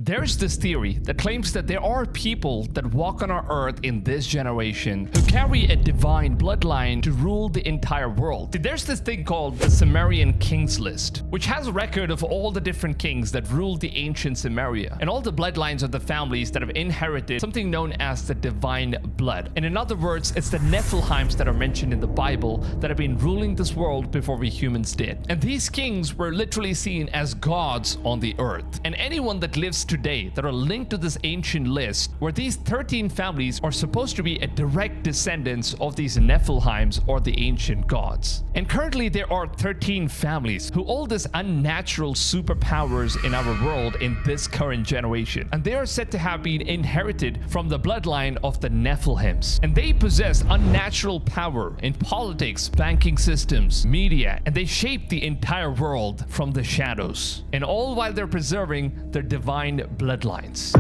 There's this theory that claims that there are people that walk on our earth in this generation who carry a divine bloodline to rule the entire world. There's this thing called the Sumerian Kings List, which has a record of all the different kings that ruled the ancient Sumeria and all the bloodlines of the families that have inherited something known as the divine blood. And in other words, it's the Nephilims that are mentioned in the Bible that have been ruling this world before we humans did. And these kings were literally seen as gods on the earth. And anyone that lives today that are linked to this ancient list, where these 13 families are supposed to be a direct descendants of these Nephilims or the ancient gods. And currently there are 13 families who hold this unnatural superpowers in our world in this current generation. And they are said to have been inherited from the bloodline of the Nephilims. And they possess unnatural power in politics, banking systems, media, and they shape the entire world from the shadows. And all while they're preserving their divine bloodlines.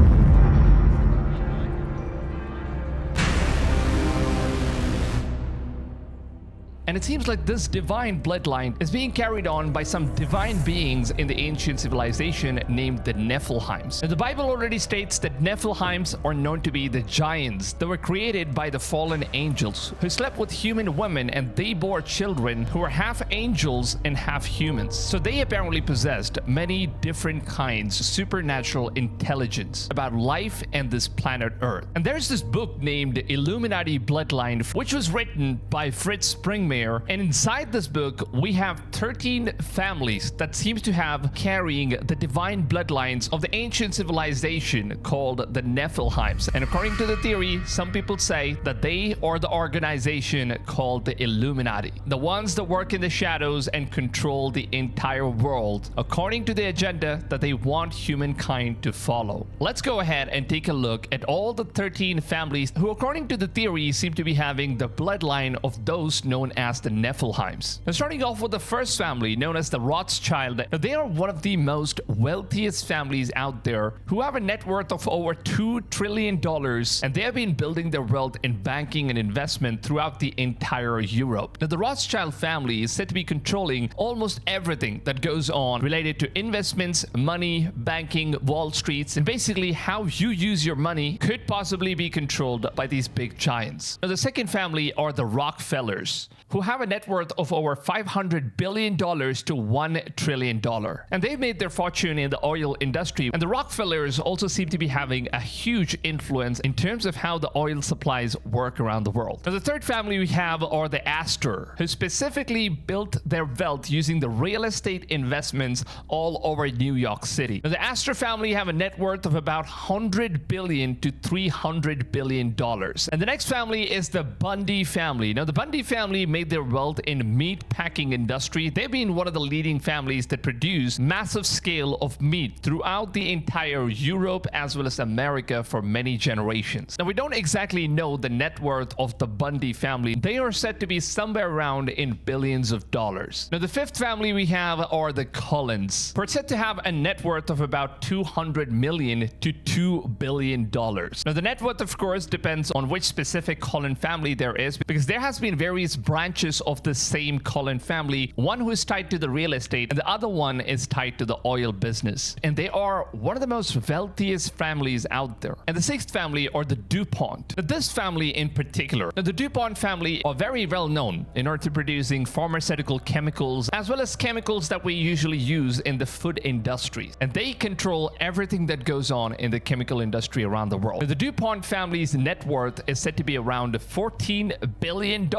And it seems like this divine bloodline is being carried on by some divine beings in the ancient civilization named the Nephilims. Now, the Bible already states that Nephilims are known to be the giants that were created by the fallen angels who slept with human women, and they bore children who were half angels and half humans. So they apparently possessed many different kinds of supernatural intelligence about life and this planet Earth. And there's this book named Illuminati Bloodline, which was written by Fritz Springmeier. And inside this book, we have 13 families that seem to have carrying the divine bloodlines of the ancient civilization called the Nephilims. And according to the theory, some people say that they are the organization called the Illuminati, the ones that work in the shadows and control the entire world according to the agenda that they want humankind to follow. Let's go ahead and take a look at all the 13 families who, according to the theory, seem to be having the bloodline of those known as the Nephilims. Now, starting off with the first family known as the Rothschild. Now, they are one of the most wealthiest families out there who have a net worth of over $2 trillion, and they have been building their wealth in banking and investment throughout the entire Europe. Now, the Rothschild family is said to be controlling almost everything that goes on related to investments, money, banking, Wall Streets, and basically how you use your money could possibly be controlled by these big giants. Now, the second family are the Rockefellers, who have a net worth of over $500 billion to $1 trillion. And they've made their fortune in the oil industry. And the Rockefellers also seem to be having a huge influence in terms of how the oil supplies work around the world. Now, the third family we have are the Astor, who specifically built their wealth using the real estate investments all over New York City. Now, the Astor family have a net worth of about $100 billion to $300 billion. And the next family is the Bundy family. Now, the Bundy family made their wealth in meat packing industry. They've been one of the leading families that produce massive scale of meat throughout the entire Europe as well as America for many generations. Now, we don't exactly know the net worth of the Bundy family. They are said to be somewhere around in billions of dollars. Now, the fifth family we have are the Cullens, who are said to have a net worth of about $200 million to $2 billion. Now, the net worth, of course, depends on which specific Cullen family there is, because there has been various branches of the same Cullen family, one who is tied to the real estate and the other one is tied to the oil business. And they are one of the most wealthiest families out there. And the sixth family are the DuPont. Now, this family in particular, the DuPont family are very well known in order to producing pharmaceutical chemicals as well as chemicals that we usually use in the food industry. And they control everything that goes on in the chemical industry around the world. Now, the DuPont family's net worth is said to be around $14 billion,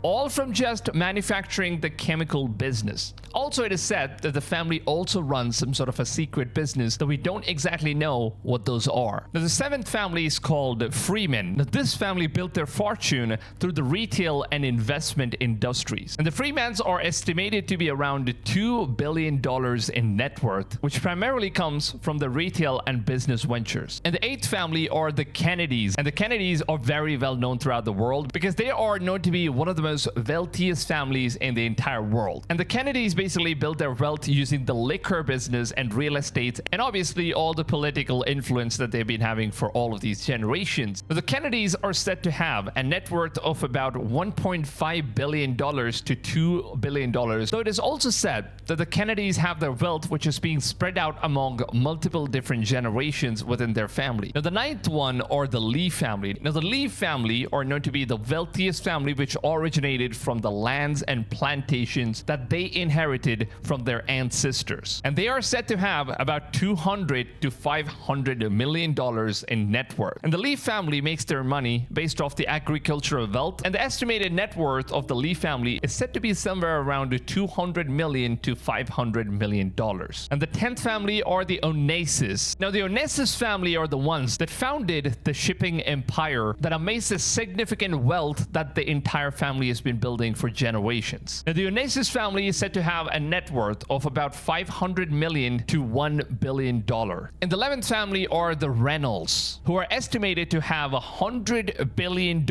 all from just manufacturing the chemical business. Also, it is said that the family also runs some sort of a secret business that we don't exactly know what those are. Now, the seventh family is called Freeman. Now, this family built their fortune through the retail and investment industries. And the Freemans are estimated to be around $2 billion in net worth, which primarily comes from the retail and business ventures. And the eighth family are the Kennedys. And the Kennedys are very well known throughout the world because they are known to be one of the most wealthiest families in the entire world. And the Kennedys basically built their wealth using the liquor business and real estate, and obviously all the political influence that they've been having for all of these generations. The Kennedys are said to have a net worth of about $1.5 billion to $2 billion, though it is also said that the Kennedys have their wealth which is being spread out among multiple different generations within their family. Now the ninth one, or the Lee family. Now the Lee family are known to be the wealthiest family, which originated from the lands and plantations that they inherited from their ancestors. And they are said to have about $200 to $500 million in net worth. And the Lee family makes their money based off the agricultural wealth, and the estimated net worth of the Lee family is said to be somewhere around $200 million to $500 million. And the 10th family are the Onassis. Now the Onassis family are the ones that founded the shipping empire that amassed the significant wealth that the entire family has been building for generations. Now the Onassis family is said to have a net worth of about $500 million to $1 billion. And the 11th family are the Reynolds, who are estimated to have $100 billion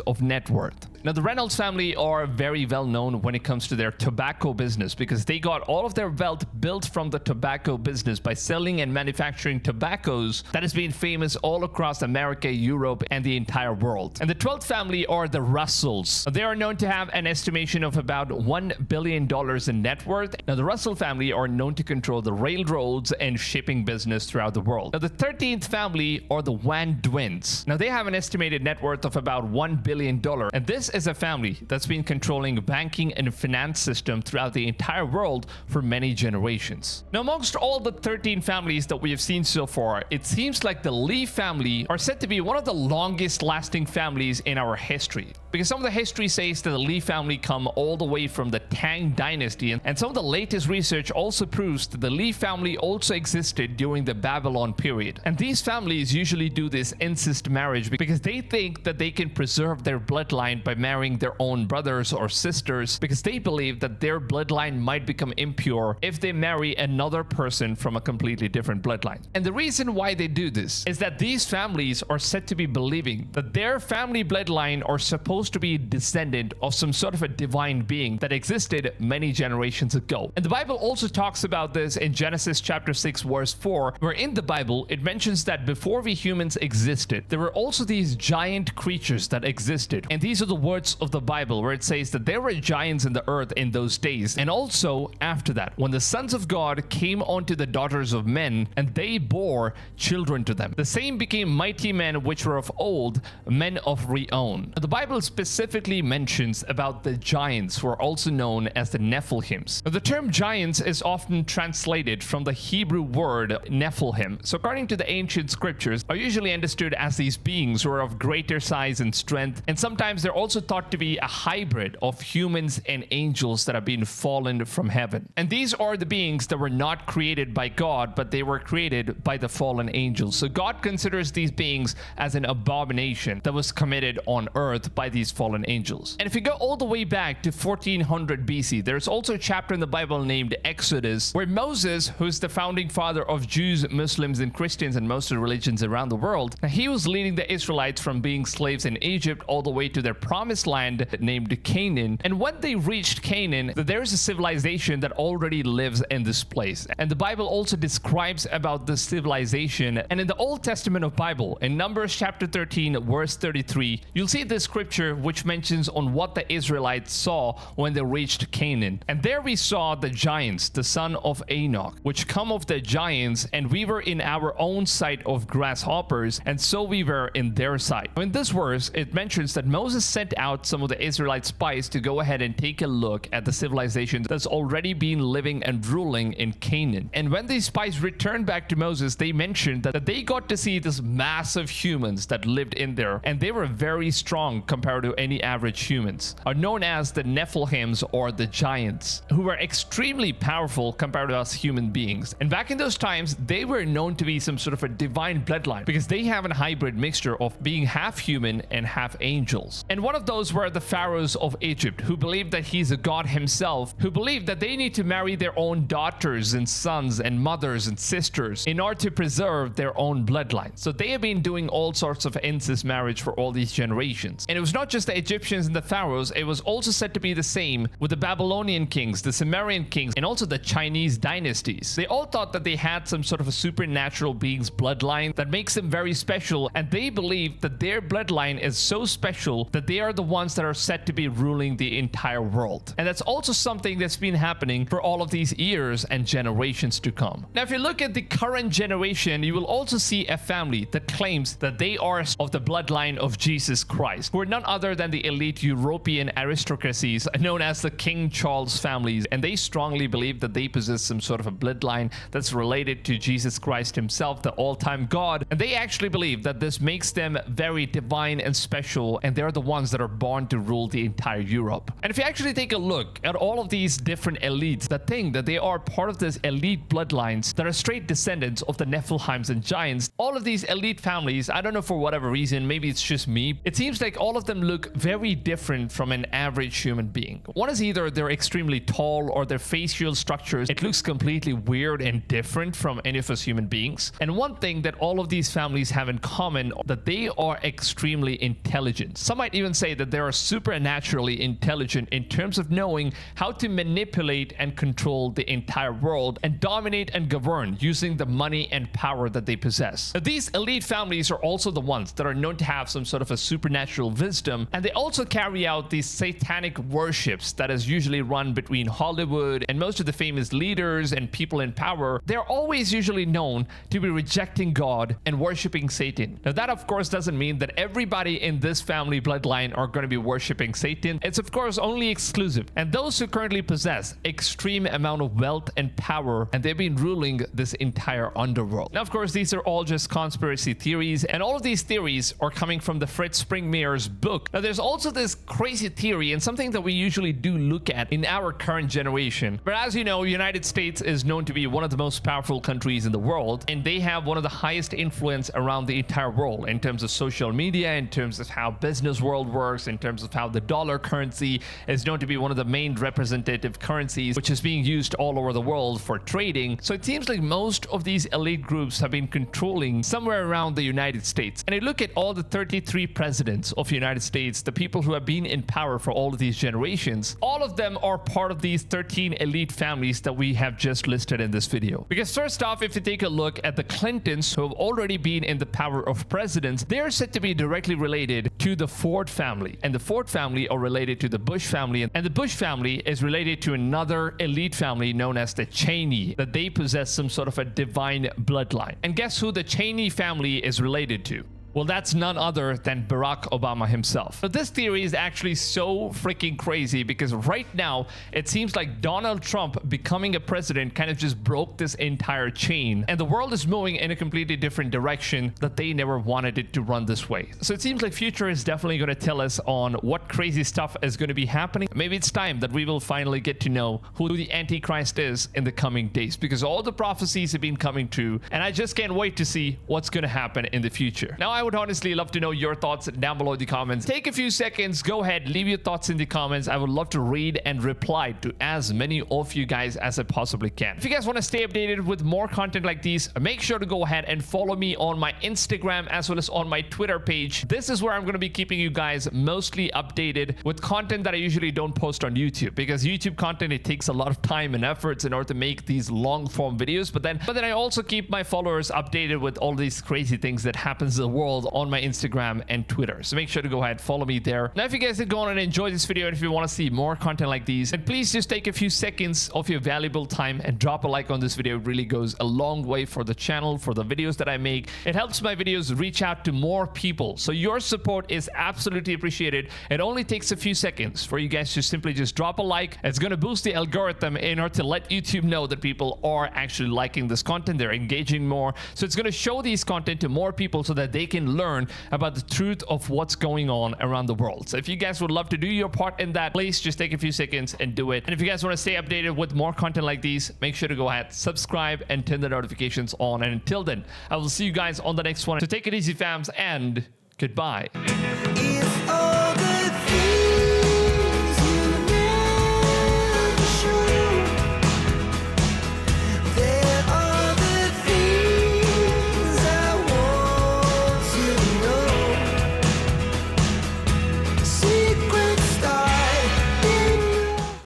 of net worth. Now the Reynolds family are very well known when it comes to their tobacco business, because they got all of their wealth built from the tobacco business by selling and manufacturing tobaccos that has been famous all across America, Europe, and the entire world. And the 12th family are the Russells. They are known to have an estimation of about $1 billion in net worth. Now the Russell family are known to control the railroads and shipping business throughout the world. Now the 13th family are the Van Dwins. Now they have an estimated net worth of about $1 billion, and this is a family that's been controlling banking and finance system throughout the entire world for many generations. Now amongst all the 13 families that we have seen so far, it seems like the Lee family are said to be one of the longest lasting families in our history, because some of the history says that the Lee family come all the way from the Tang dynasty, and some of the latest research also proves that the Lee family also existed during the Babylon period. And these families usually do this incest marriage because they think that they can preserve their bloodline by marrying their own brothers or sisters, because they believe that their bloodline might become impure if they marry another person from a completely different bloodline. And the reason why they do this is that these families are said to be believing that their family bloodline are supposed to be a descendant of some sort of a divine being that existed many generations ago. And the Bible also talks about this in Genesis chapter 6 verse 4, where in the Bible it mentions that before we humans existed, there were also these giant creatures that existed. And these are the words of the Bible, where it says that there were giants in the earth in those days, and also after that, when the sons of God came unto the daughters of men, and they bore children to them. The same became mighty men which were of old, men of renown. The Bible specifically mentions about the giants, who are also known as the Nephilims. The term giants is often translated from the Hebrew word Nephilim. So according to the ancient scriptures, are usually understood as these beings who are of greater size and strength, and sometimes they're also thought to be a hybrid of humans and angels that have been fallen from heaven. And these are the beings that were not created by God, but they were created by the fallen angels. So God considers these beings as an abomination that was committed on earth by these fallen angels. And if you go all the way back to 1400 BC, there's also a chapter in the Bible named Exodus, where Moses, who's the founding father of Jews, Muslims, and Christians and most of the religions around the world, now he was leading the Israelites from being slaves in Egypt all the way to their promised land named Canaan. And when they reached Canaan, there's a civilization that already lives in this place. And the Bible also describes about this civilization. And in the Old Testament of Bible, in Numbers chapter 13 verse 33, you'll see this scripture which mentions on what the Israelites saw when they reached Canaan. And there we saw the giants, the son of Enoch, which come of the giants, and we were in our own sight of grasshoppers, and so we were in their sight. In this verse, it mentions that Moses sent out some of the Israelite spies to go ahead and take a look at the civilization that's already been living and ruling in Canaan. And when these spies returned back to Moses, they mentioned that they got to see this massive humans that lived in there, and they were very strong compared to any average humans, are known as the Nephilims, or the giants, who were extremely powerful compared to us human beings. And back in those times, they were known to be some sort of a divine bloodline, because they have a hybrid mixture of being half human and half angels. And one of those were the pharaohs of Egypt, who believed that he's a god himself, who believed that they need to marry their own daughters and sons and mothers and sisters in order to preserve their own bloodline. So they have been doing all sorts of incest marriage for all these generations. And it was not not just the Egyptians and the pharaohs, it was also said to be the same with the Babylonian kings, the Sumerian kings, and also the Chinese dynasties. They all thought that they had some sort of a supernatural being's bloodline that makes them very special, and they believe that their bloodline is so special that they are the ones that are said to be ruling the entire world. And that's also something that's been happening for all of these years and generations to come. Now, if you look at the current generation, you will also see a family that claims that they are of the bloodline of Jesus Christ, who are none other than the elite European aristocracies known as the King Charles families, and they strongly believe that they possess some sort of a bloodline that's related to Jesus Christ himself, the all-time God, and they actually believe that this makes them very divine and special, and they're the ones that are born to rule the entire Europe. And if you actually take a look at all of these different elites that think that they are part of this elite bloodlines that are straight descendants of the Nephilims and giants, all of these elite families, I don't know for whatever reason, maybe it's just me, it seems like all of them look very different from an average human being. One is either they're extremely tall or their facial structures, it looks completely weird and different from any of us human beings. And one thing that all of these families have in common, that they are extremely intelligent. Some might even say that they are supernaturally intelligent in terms of knowing how to manipulate and control the entire world and dominate and govern using the money and power that they possess. Now, these elite families are also the ones that are known to have some sort of a supernatural wisdom, and they also carry out these satanic worships that is usually run between Hollywood and most of the famous leaders and people in power. They're always usually known to be rejecting God and worshiping Satan. Now, that of course doesn't mean that everybody in this family bloodline are going to be worshiping Satan. It's of course only exclusive, and those who currently possess extreme amount of wealth and power, and they've been ruling this entire underworld. Now, of course, these are all just conspiracy theories, and all of these theories are coming from the Fritz Springmeier's book. Now, there's also this crazy theory, and something that we usually do look at in our current generation. But as you know, United States is known to be one of the most powerful countries in the world, and they have one of the highest influence around the entire world in terms of social media, in terms of how business world works, in terms of how the dollar currency is known to be one of the main representative currencies, which is being used all over the world for trading. So it seems like most of these elite groups have been controlling somewhere around the United States. And you look at all the 33 presidents of the United States, the people who have been in power for all of these generations, all of them are part of these 13 elite families that we have just listed in this video. Because first off, if you take a look at the Clintons, who have already been in the power of presidents, they're said to be directly related to the Ford family, and the Ford family are related to the Bush family, and the Bush family is related to another elite family known as the Cheney, that they possess some sort of a divine bloodline. And guess who the Cheney family is related to? Well, that's none other than Barack Obama himself. But this theory is actually so freaking crazy because right now it seems like Donald Trump becoming a president kind of just broke this entire chain, and the world is moving in a completely different direction that they never wanted it to run this way. So it seems like future is definitely going to tell us on what crazy stuff is going to be happening. Maybe it's time that we will finally get to know who the Antichrist is in the coming days, because all the prophecies have been coming true, and I just can't wait to see what's going to happen in the future. Now, I would honestly love to know your thoughts down below in the comments. Take a few seconds, go ahead, leave your thoughts in the comments. I would love to read and reply to as many of you guys as I possibly can. If you guys want to stay updated with more content like these, make sure to go ahead and follow me on my Instagram as well as on my Twitter page. This is where I'm going to be keeping you guys mostly updated with content that I usually don't post on YouTube, because YouTube content, it takes a lot of time and efforts in order to make these long form videos. But then I also keep my followers updated with all these crazy things that happens in the world on my Instagram and Twitter. So make sure to go ahead, follow me there. Now, if you guys did go on and enjoy this video, and if you want to see more content like these, then please just take a few seconds of your valuable time and drop a like on this video. It really goes a long way for the channel, for the videos that I make. It helps my videos reach out to more people. So your support is absolutely appreciated. It only takes a few seconds for you guys to simply just drop a like. It's going to boost the algorithm in order to let YouTube know that people are actually liking this content. They're engaging more. So it's going to show these content to more people so that they can learn about the truth of what's going on around the world. So if you guys would love to do your part in that, please just take a few seconds and do it. And if you guys want to stay updated with more content like these, make sure to go ahead, subscribe, and turn the notifications on. And until then, I will see you guys on the next one. So take it easy, fams, and goodbye.